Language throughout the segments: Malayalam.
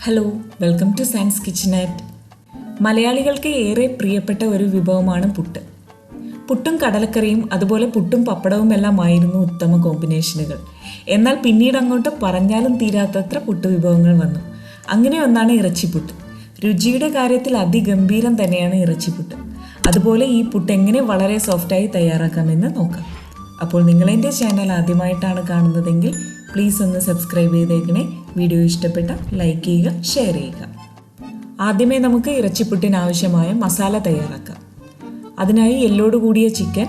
Hello, welcome to science kitchenette. മലയാളികൾക്ക് ഏറെ പ്രിയപ്പെട്ട ഒരു വിഭവമാണ് പുട്ട്. പുട്ടും കടലക്കറിയും അതുപോലെ പുട്ടും പപ്പടവും എല്ലാമായിരുന്നു ഉത്തമ കോമ്പിനേഷനുകൾ. എന്നാൽ പിന്നീട് അങ്ങോട്ട് പറഞ്ഞാലും തീരാത്തത്ര പുട്ട് വിഭവങ്ങൾ വന്നു. അങ്ങനെ ഒന്നാണ് ഇറച്ചിപ്പുട്ട്. രുചിയുടെ കാര്യത്തിൽ അതിഗംഭീരം തന്നെയാണ് ഇറച്ചിപ്പുട്ട്. അതുപോലെ ഈ പുട്ട് എങ്ങനെ വളരെ സോഫ്റ്റായി തയ്യാറാക്കാമെന്ന് നോക്കാം. അപ്പോൾ നിങ്ങളെൻ്റെ ചാനൽ ആദ്യമായിട്ടാണ് കാണുന്നതെങ്കിൽ പ്ലീസ് ഒന്ന് സബ്സ്ക്രൈബ് ചെയ്തേക്കണേ. വീഡിയോ ഇഷ്ടപ്പെട്ട ലൈക്ക് ചെയ്യുക, ഷെയർ ചെയ്യുക. ആദ്യമേ നമുക്ക് ഇറച്ചിപ്പുട്ടിന് ആവശ്യമായ മസാല തയ്യാറാക്കാം. അതിനായി എല്ലോട് കൂടിയ ചിക്കൻ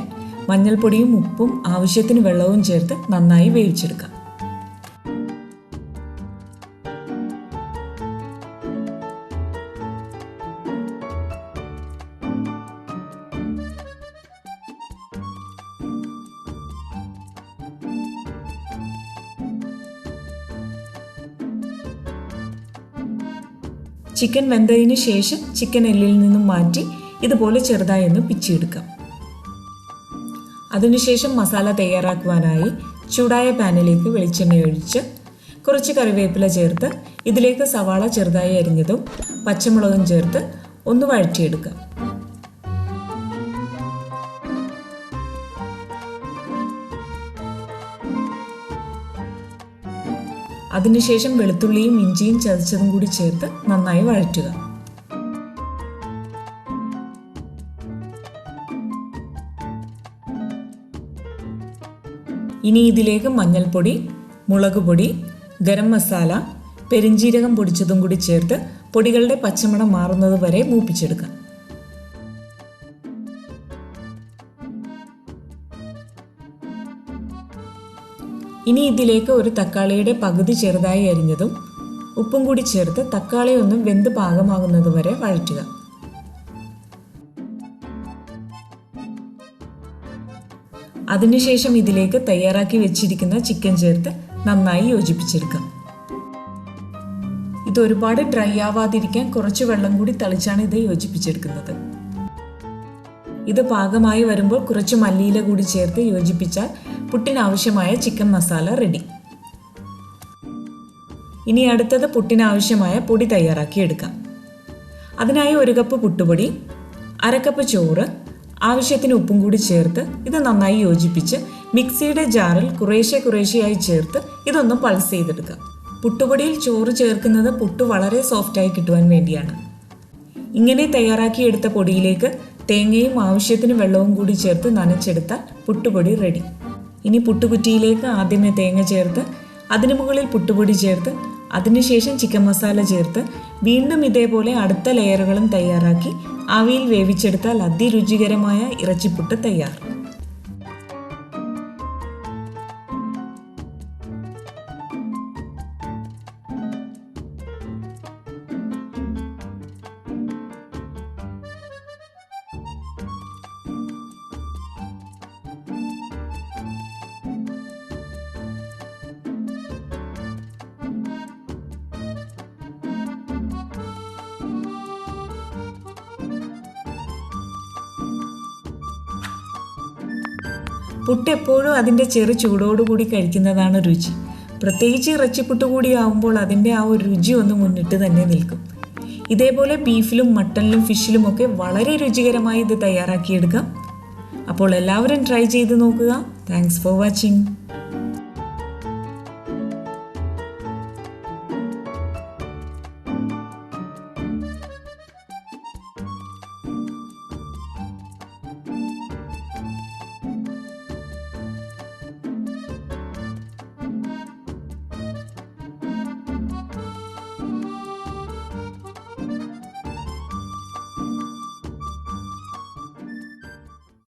മഞ്ഞൾപ്പൊടിയും ഉപ്പും ആവശ്യത്തിന് വെള്ളവും ചേർത്ത് നന്നായി വേവിച്ചെടുക്കാം. ചിക്കൻ വെന്തതിന് ശേഷം ചിക്കൻ എല്ലിൽ നിന്നും മാറ്റി ഇതുപോലെ ചെറുതായി ഒന്ന് പിച്ചിയെടുക്കാം. അതിനുശേഷം മസാല തയ്യാറാക്കുവാനായി ചൂടായ പാനിലേക്ക് വെളിച്ചെണ്ണ ഒഴിച്ച് കുറച്ച് കറിവേപ്പില ചേർത്ത് ഇതിലേക്ക് സവാള ചെറുതായി അരിഞ്ഞതും പച്ചമുളകും ചേർത്ത് ഒന്ന് വഴറ്റിയെടുക്കാം. അതിനുശേഷം വെളുത്തുള്ളിയും ഇഞ്ചിയും ചതച്ചതും കൂടി ചേർത്ത് നന്നായി വഴറ്റുക. ഇനി ഇതിലേക്ക് മഞ്ഞൾപ്പൊടി, മുളക് പൊടി, ഗരം മസാല, പെരിഞ്ജീരകം പൊടിച്ചതും കൂടി ചേർത്ത് പൊടികളുടെ പച്ചമണം മാറുന്നത് വരെ മൂപ്പിച്ചെടുക്കാം. ഇനി ഇതിലേക്ക് ഒരു തക്കാളിയുടെ പകുതി ചെറുതായി അരിഞ്ഞതും ഉപ്പും കൂടി ചേർത്ത് തക്കാളി ഒന്ന് വെന്ത് പാകമാകുന്നത് വരെ വഴറ്റുക. അതിനുശേഷം ഇതിലേക്ക് തയ്യാറാക്കി വെച്ചിരിക്കുന്ന ചിക്കൻ ചേർത്ത് നന്നായി യോജിപ്പിച്ചെടുക്കാം. ഇത് ഒരുപാട് ഡ്രൈ ആവാതിരിക്കാൻ കുറച്ച് വെള്ളം കൂടി തളിച്ചാണ് ഇത് യോജിപ്പിച്ചെടുക്കുന്നത്. ഇത് പാകമായി വരുമ്പോൾ കുറച്ച് മല്ലിയില കൂടി ചേർത്ത് യോജിപ്പിച്ചാൽ പുട്ടിനാവശ്യമായ ചിക്കൻ മസാല റെഡി. ഇനി അടുത്തത് പുട്ടിനാവശ്യമായ പൊടി തയ്യാറാക്കി എടുക്കാം. അതിനായി 1 കപ്പ് പുട്ടുപൊടി, 1/2 കപ്പ് ചോറ്, ആവശ്യത്തിന് ഉപ്പും കൂടി ചേർത്ത് ഇത് നന്നായി യോജിപ്പിച്ച് മിക്സിയുടെ ജാറിൽ കുറേശ്ശെയായി ചേർത്ത് ഇതൊന്ന് പൾസ് ചെയ്തെടുക്കാം. പുട്ടുപൊടിയിൽ ചോറ് ചേർക്കുന്നത് പുട്ട് വളരെ സോഫ്റ്റായി കിട്ടുവാൻ വേണ്ടിയാണ്. ഇങ്ങനെ തയ്യാറാക്കിയെടുത്ത പൊടിയിലേക്ക് തേങ്ങയും ആവശ്യത്തിന് വെള്ളവും കൂടി ചേർത്ത് നനച്ചെടുത്താൽ പുട്ടുപൊടി റെഡി. ഇനി പുട്ടുകുറ്റിയിലേക്ക് ആദ്യമേ തേങ്ങ ചേർത്ത് അതിനു മുകളിൽ പുട്ടുപൊടി ചേർത്ത് അതിനുശേഷം ചിക്കൻ മസാല ചേർത്ത് വീണ്ടും ഇതേപോലെ അടുത്ത ലെയറുകളും തയ്യാറാക്കി ആവിയിൽ വേവിച്ചെടുത്താൽ അതിരുചികരമായ ഇറച്ചിപ്പുട്ട് തയ്യാർ. പുട്ട് എപ്പോഴും അതിൻ്റെ ചെറു ചൂടോടുകൂടി കഴിക്കുന്നതാണ് രുചി. പ്രത്യേകിച്ച് ഇറച്ചിപ്പുട്ട് കൂടി ആവുമ്പോൾ അതിൻ്റെ ആ ഒരു രുചി ഒന്ന് മുന്നിട്ട് തന്നെ നിൽക്കും. ഇതേപോലെ ബീഫിലും മട്ടണിലും ഫിഷിലും ഒക്കെ വളരെ രുചികരമായി ഇത് തയ്യാറാക്കിയെടുക്കാം. അപ്പോൾ എല്ലാവരും ട്രൈ ചെയ്ത് നോക്കുക. Thanks for watching.